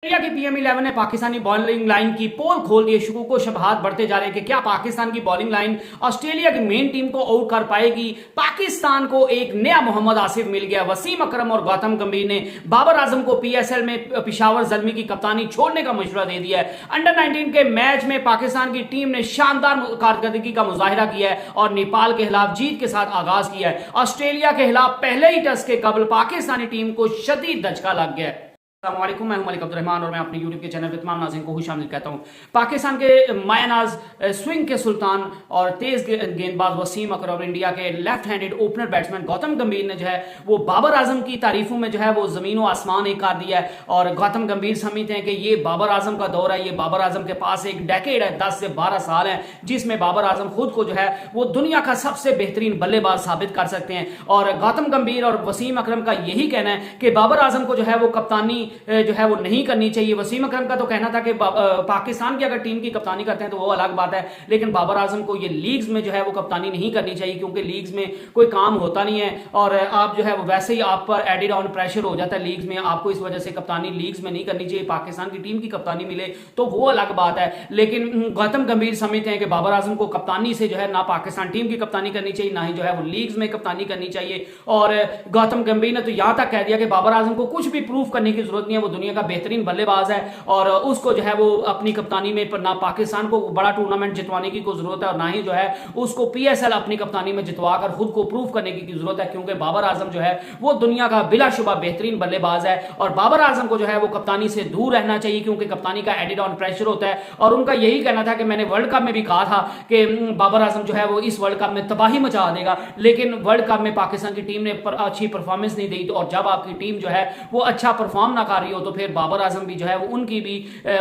India की PM11 ने Pakistani bowling line की पोल खोल दी। शुकूक शबहात बढ़ते जा रहे हैं कि क्या पाकिस्तान की बॉलिंग लाइन ऑस्ट्रेलिया की मेन टीम को आउट कर पाएगी। पाकिस्तान को एक नया मोहम्मद आसिफ मिल गया। वसीम अकरम और गौतम गंभीर ने बाबर आजम को PSL में पिशावर जल्मी की कप्तानी छोड़ने का मशवरा दे दिया है। अंडर 19 के मैच में पाकिस्तान की टीम ने शानदार कारकर्दगी का मुजाहिरा किया है और नेपाल के खिलाफ जीत के साथ आगाज किया है। ऑस्ट्रेलिया के खिलाफ पहले ही टेस्ट के कबल पाकिस्तानी टीम को शदीद धचका लग गया है। अस्सलामुअलैकुम, मैं हूं मलिक अब्दुर्रहमान और मैं अपने यूट्यूब के चैनल पे तमाम नाज़रीन को खुशामदीद कहता हूं। पाकिस्तान के मायनाज स्विंग के सुल्तान और तेज गेंदबाज वसीम अकरम और इंडिया के left handed opener batsman Gautam गंभीर ने जो है वो बाबर आजम की तारीफों में जो है वो जमीन व आसमान एक कर दिया है। और गौतम गंभीर समझते हैं कि ये बाबर आजम का दौर है, ये बाबर आजम के पास एक डेकेड है, 10 से 12 साल है, जिसमें बाबर आजम खुद को जो है वो दुनिया का सबसे बेहतरीन बल्लेबाज साबित कर सकते हैं। और गौतम गंभीर और वसीम अकरम का यही कहना है कि बाबर आजम को जो है वो कप्तानी जो है वो नहीं करनी चाहिए। वसीम अकरम का तो कहना था कि पाकिस्तान की अगर टीम की कप्तानी करते हैं तो वो अलग बात है, लेकिन बाबर आजम को ये लीग्स में जो है वो कप्तानी नहीं करनी चाहिए, क्योंकि लीग्स में कोई काम होता नहीं है और आप जो है वो वैसे ही आप पर एडिड ऑन प्रेशर हो जाता है लीग्स में। आपको इस वजह से कप्तानी लीग्स में नहीं करनी चाहिए। पाकिस्तान की टीम की कप्तानी मिले तो वो अलग बात है, लेकिन गौतम गंभीर समझते हैं कि बाबर आजम को कप्तानी से जो है ना पाकिस्तान टीम की कप्तानी करनी चाहिए, ना ही जो है वो लीग्स में कप्तानी करनी चाहिए। और गौतम गंभीर ने तो यहां तक कह दिया कि बाबर आजम को कुछ भी प्रूफ करने की जरूरत नहीं है, वो दुनिया का बेहतरीन बल्लेबाज है और उसको जो है वो अपनी कप्तानी में ना पाकिस्तान को बड़ा टूर्नामेंट जितवाने की कोई जरूरत है और ना ही जो है उसको PSL अपनी कप्तानी में जितवाकर खुद को प्रूफ करने की जरूरत है, क्योंकि बाबर आजम जो है वो दुनिया का बिलाशुबा बेहतरीन बल्लेबाज है। और बाबर आजम को जो है वो कप्तानी से दूर रहना चाहिए, क्योंकि कप्तानी का एडिड ऑन प्रेशर होता है। और उनका यही कहना था कि मैंने वर्ल्ड कप में भी कहा था कि बाबर आजम जो है वो इस वर्ल्ड कप में तबाही मचा देगा, लेकिन वर्ल्ड कप में पाकिस्तान की टीम ने अच्छी परफॉर्मेंस नहीं दी। और जब आपकी टीम जो है वो अच्छा परफॉर्म ना कर रही हो तो फिर बाबर आजम भी जो है वो उनकी भी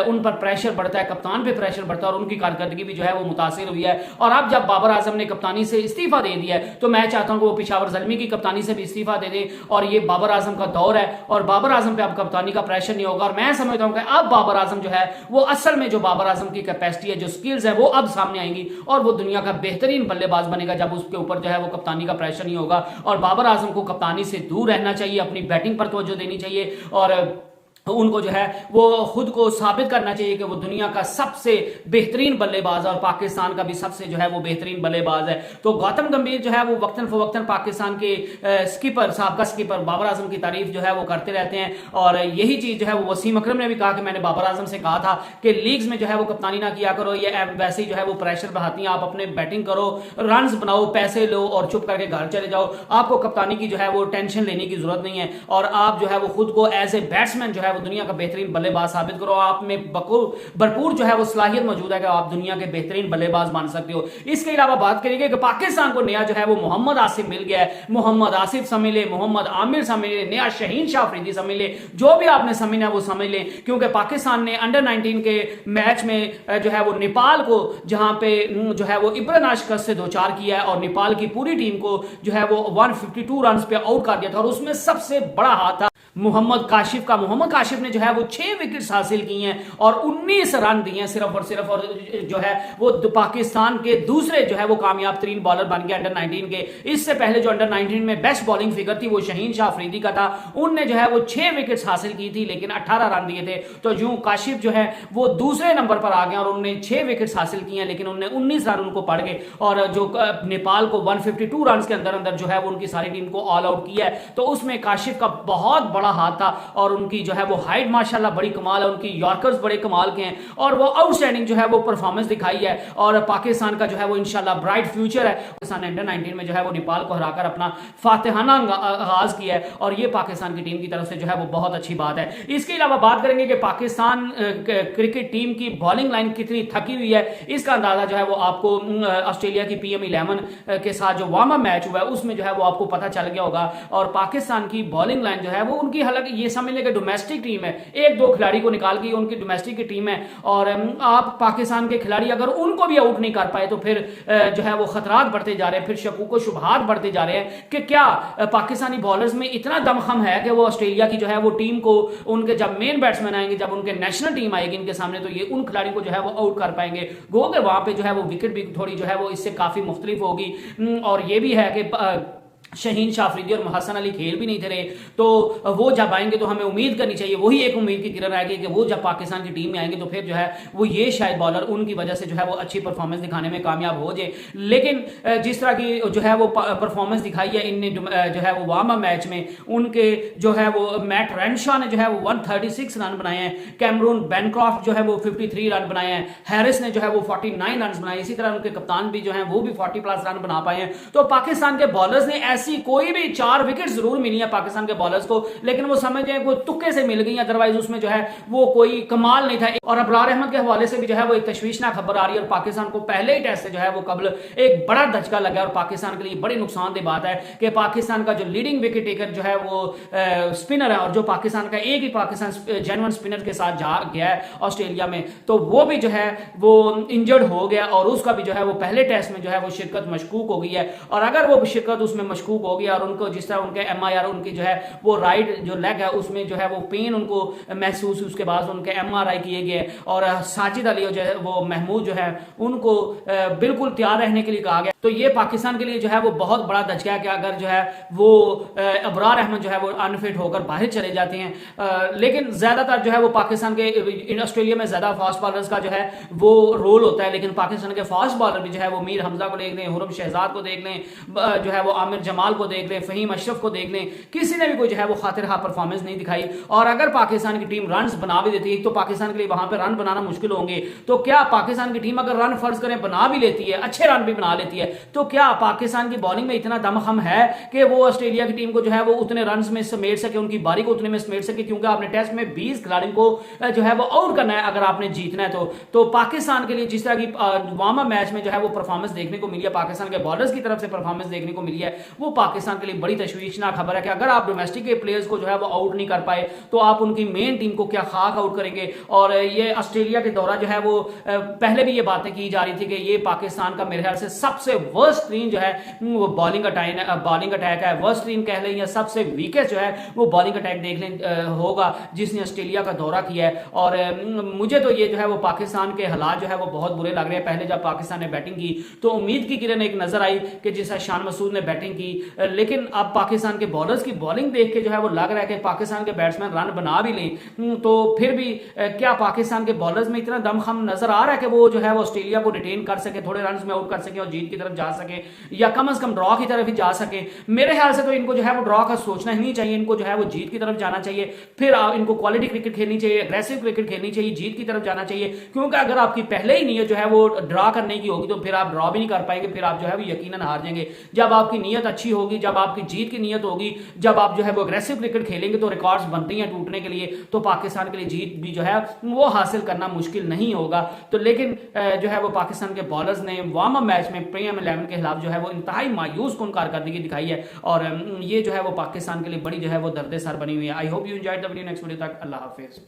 उन पर प्रेशर बढ़ता है, कप्तान पे प्रेशर बढ़ता है और उनकी कारकर्दगी भी जो है वो मुतासिर हुई है। और अब जब बाबर आजम ने कप्तानी से इस्तीफा दे दिया है तो मैं चाहता हूं कि वो पिशावर जल्मी की कप्तानी से भी इस्तीफा दे दे और ये बाबर आजम का दौर है और बाबर आजम पे अब कप्तानी का प्रेशर नहीं होगा। और मैं समझता हूं कि अब बाबर आजम जो है वो असल में जो बाबर आजम की कैपेसिटी है, जो स्किल्स है, वो अब सामने आएंगी और वो दुनिया का बेहतरीन बल्लेबाज बनेगा जब उसके ऊपर जो है वो कप्तानी का प्रेशर नहीं होगा। और बाबर आजम को कप्तानी से दूर रहना चाहिए, अपनी बैटिंग पर तवज्जो देनी चाहिए और उनको जो है वो खुद को साबित करना चाहिए कि वो दुनिया का सबसे बेहतरीन बल्लेबाज है और पाकिस्तान का भी सबसे जो है वो बेहतरीन बल्लेबाज है। तो गौतम गंभीर जो है वो वक्तन फवक्तन पाकिस्तान के स्कीपर, साबका स्कीपर बाबर आजम की तारीफ जो है वो करते रहते हैं। और यही चीज जो है वो वसीम अकरम ने भी कहा कि मैंने बाबर आजम से कहा था कि लीग्स में जो है वो कप्तानी ना किया करो, ये वैसे ही जो है वो प्रेशर बढ़ाती हैं, आप अपने बैटिंग करो, रन बनाओ, पैसे लो और चुप करके घर चले जाओ। आपको कप्तानी की जो है वो टेंशन लेने की जरूरत नहीं है और आप जो है वो खुद को एज ए बैट्समैन जो है वो दुनिया का बेहतरीन बल्लेबाज साबित करो। आप में भरपूर जो है वो सलाहियत मौजूद है कि आप दुनिया के बेहतरीन बल्लेबाज बन सकते हो। इसके अलावा बात करेंगे कि पाकिस्तान को नया जो है वो मोहम्मद आसिफ मिल गया है। मोहम्मद आसिफ समझ ले, मोहम्मद आमिर समझ ले, नया शहीन शाह अफरीदी समझ ले, जो भी आपने समझना है वो समझ ले, क्योंकि पाकिस्तान ने अंडर 19 के मैच में जो है वो नेपाल को जहां पे जो है वो इब्रान आशकर से 2-4 किया है और नेपाल की पूरी टीम को जो है वो 152 रन पे आउट कर दिया था और उसमें सबसे बड़ा हाथ था मोहम्मद काशिफ का। मोहम्मद काशिफ ने जो है वो 6 विकेट्स हासिल की हैं और 19 रन दिए हैं सिर्फ और सिर्फ, और जो है वो पाकिस्तान के दूसरे जो है वो कामयाब तरीन बॉलर बन गए अंडर 19 के। इससे पहले जो अंडर 19 में बेस्ट बॉलिंग फिगर थी वो शहीन शाह अफरीदी का था, उनने जो है वो 6 विकेट्स हासिल की थी लेकिन 18 रन दिए थे। तो यूं काशिफ जो है वो दूसरे नंबर पर आ गए और उन्होंने 6 विकेट्स हासिल किए हैं लेकिन उन्होंने 19 रन उनको पड़ गए और जो नेपाल को 152 रन के अंदर अंदर जो है वो उनकी सारी टीम को ऑल आउट किया है। तो उसमें काशिफ का बहुत बड़ा हाथ था और उनकी जो है वो हाइट माशाल्लाह बड़ी कमाल है, उनकी यॉर्कर्स बड़े कमाल के हैं और वो आउटस्टैंडिंग जो है वो परफॉर्मेंस दिखाई है और पाकिस्तान का जो है वो इंशाल्लाह ब्राइट फ्यूचर है। पाकिस्तान ने अंडर 19 में जो है वो नेपाल को हराकर अपना फातिहाना आगाज किया है और ये पाकिस्तान की टीम की तरफ से जो है वो बहुत अच्छी बात है। इसके अलावा बात करेंगे कि पाकिस्तान क्रिकेट टीम की बॉलिंग लाइन कितनी थकी हुई है, इसका अंदाजा जो है वो आपको ऑस्ट्रेलिया की PM11 के साथ जो वार्म अप मैच हुआ है उसमें जो है वो आपको पता चल गया होगा। और पाकिस्तान की बॉलिंग लाइन जो है वो उनकी हालांकि ये समझ लें कि डोमेस्टिक टीम है, 1-2 खिलाड़ी को निकाल के उनकी डोमेस्टिक की टीम है और आप पाकिस्तान के खिलाड़ी अगर उनको भी आउट नहीं कर पाए तो फिर जो है वो खतरात बढ़ते जा रहे हैं, फिर शकूक शुबहात बढ़ते जा रहे हैं कि क्या पाकिस्तानी बॉलर्स में इतना दमखम है कि वो ऑस्ट्रेलिया की जो है वो टीम को उनके जब मेन बैट्समैन आएंगे, जब उनके नेशनल टीम आएगी इनके सामने तो ये उन खिलाड़ी को जो है वो आउट कर पाएंगे। गो के वहां पे जो है वो विकेट भी थोड़ी जो है वो इससे काफी मुख्तलिफ होगी। और ये भी है कि शहीन शाह अफरीदी और हसन अली खेल भी नहीं थे रहे, तो वो जब आएंगे तो हमें उम्मीद करनी चाहिए, वही एक उम्मीद की किरण आएगी कि वो जब पाकिस्तान की टीम में आएंगे तो फिर जो है वो ये शायद बॉलर उनकी वजह से जो है वो अच्छी परफॉर्मेंस दिखाने में कामयाब हो जाए। लेकिन जिस तरह की जो है वो परफॉर्मेंस दिखाई है इनने जो है वो वार्म अप मैच में, उनके जो है वो मैट रेनशॉ ने जो है वो 136 रन बनाए हैं, कैमरून बैनक्रॉफ्ट जो है वो 53 रन बनाए हैं, हैरिस ने जो है वो 49 रन बनाए, इसी तरह उनके कप्तान भी जो है वो भी 40 प्लस रन बना पाए हैं। तो पाकिस्तान के बॉलर्स ने ऐसी कोई भी 4 विकेट जरूर मिली है पाकिस्तान के बॉलर्स को, लेकिन वो समझ जाए वो तुक्के से मिल गई, अदरवाइज उसमें जो है वो कोई कमाल नहीं था। और अबरार अहमद के हवाले से भी जो है वो एक तशवीशनाक खबर आ रही है, और पाकिस्तान को पहले ही टेस्ट से जो है वो कबल एक बड़ा धचका लगा, और पाकिस्तान के लिए बड़ी नुकसानदेह बात है कि पाकिस्तान का जो लीडिंग विकेट टेकर जो है वो स्पिनर है, और जो पाकिस्तान का एक ही पाकिस्तान जेन्युइन स्पिनर के साथ जा गया है ऑस्ट्रेलिया में, तो वो भी जो है वो इंजर्ड हो गया, और उसका भी जो है वो पहले टेस्ट में जो है वो शिरकत मशकूक हो गई है। और अगर वो शिरकत उसमें मशकूक हो गया और उनको जिस तरह उनके MIR उनकी जो है वो राइट जो लेग है उसमें जो है वो पेन उनको महसूस, उसके बाद उनके MRI किए गए, और साजिद अली जो है वो महमूद जो है उनको बिल्कुल तैयार रहने के लिए कहा गया। तो ये पाकिस्तान के लिए जो है वो बहुत बड़ा धचका है कि अगर जो है वो अबरार अहमद जो है वो अनफिट होकर बाहर चले जाते हैं। लेकिन ज्यादातर जो है वो पाकिस्तान के ऑस्ट्रेलिया में ज्यादा फास्ट बॉलर्स का जो है वो रोल होता है, लेकिन पाकिस्तान के फास्ट बॉलर भी जो है वो मीर हमजा को देख लें, हुरम शहजाद को देख लें, जो है वो आमिर जमाल को देख लें, फहीम अशरफ को देख लें, किसी ने भी कोई जो है वो खातिर खा परफॉर्मेंस नहीं दिखाई। और अगर पाकिस्तान की टीम रन बना भी देती है तो पाकिस्तान के लिए वहां पर रन बनाना मुश्किल होंगे, तो क्या पाकिस्तान की टीम अगर रन फर्ज करें बना भी लेती है, अच्छे रन भी बना लेती है, तो क्या पाकिस्तान की बॉलिंग में इतना दमखम है कि वो ऑस्ट्रेलिया की टीम को जो है वो उतने रन में समेट सके, उनकी बारी को उतने में समेट सके? क्योंकि आपने टेस्ट में 20 खिलाड़ियों को जो है वो आउट करना है अगर आपने जीतना है तो पाकिस्तान के लिए जिस तरह की वार्म अप मैच में जो है वो परफॉर्मेंस देखने को मिली है, पाकिस्तान के बॉलर्स की तरफ से परफॉर्मेंस देखने को मिली है, वो पाकिस्तान के लिए बड़ी तशवीशनाक खबर है कि अगर आप डोमेस्टिक के प्लेयर्स को जो है वो आउट नहीं कर पाए तो आप उनकी मेन टीम को क्या खाक आउट करेंगे। और ये ऑस्ट्रेलिया के दौरा जो है वो पहले भी ये बातें की जा रही थी कि ये पाकिस्तान का मेरे ख्याल से सबसे वर्स्ट टीम जो है वो बॉलिंग अटैक है, वर्स्ट टीम कह लें या सबसे वीकेस्ट जो है वो बॉलिंग अटैक देख लें होगा जिसने ऑस्ट्रेलिया का दौरा किया है। और मुझे तो ये जो है वो पाकिस्तान के हालात जो है वो बहुत बुरे लग रहे हैं। पहले जब पाकिस्तान ने बैटिंग की तो उम्मीद की किरण एक नजर आई कि जिस शान मसूद ने बैटिंग की, लेकिन अब पाकिस्तान के बॉलर्स की बॉलिंग देख के जो है वो लग रहा है कि पाकिस्तान के बैट्समैन रन बना भी लें तो फिर भी क्या पाकिस्तान के बॉलर्स में इतना दमखम नजर आ रहा है कि वो जो है वो ऑस्ट्रेलिया को रिटेन कर सके, थोड़े रन में आउट कर सके और जीत की तरफ जा सके, या कम से कम ड्रॉ की तरफ ही जा सके। मेरे ख्याल से तो इनको जो है वो ड्रॉ का सोचना ही नहीं चाहिए, इनको जो है वो जीत की तरफ जाना चाहिए। फिर इनको क्वालिटी क्रिकेट खेलनी चाहिए, अग्रेसिव क्रिकेट खेलनी चाहिए, जीत की तरफ जाना चाहिए। क्योंकि अगर आपकी पहले ही नीयत जो है वो ड्रॉ करने की होगी तो फिर आप ड्रॉ भी नहीं कर पाएंगे, फिर आप जो है वो यकीनन हार जाएंगे। जब आपकी नीयत अच्छी होगी, जब आपकी जीत की नीयत होगी, जब आप जो है वो अग्रेसिव क्रिकेट खेलेंगे तो रिकॉर्ड्स बनते हैं टूटने के लिए, तो पाकिस्तान के लिए जीत भी जो है वो हासिल करना मुश्किल नहीं होगा। तो लेकिन जो है वो पाकिस्तान के बॉलर्स ने वार्म अप मैच में प्रीमियर 11 के खिलाफ जो है वो इंतहाई मायूस कुन कारकर्दगी दिखाई है, और ये जो है वो पाकिस्तान के लिए बड़ी जो है वो दर्द सर बनी हुई है। I hope you enjoyed the video. Next video तक अल्लाह हाफिज।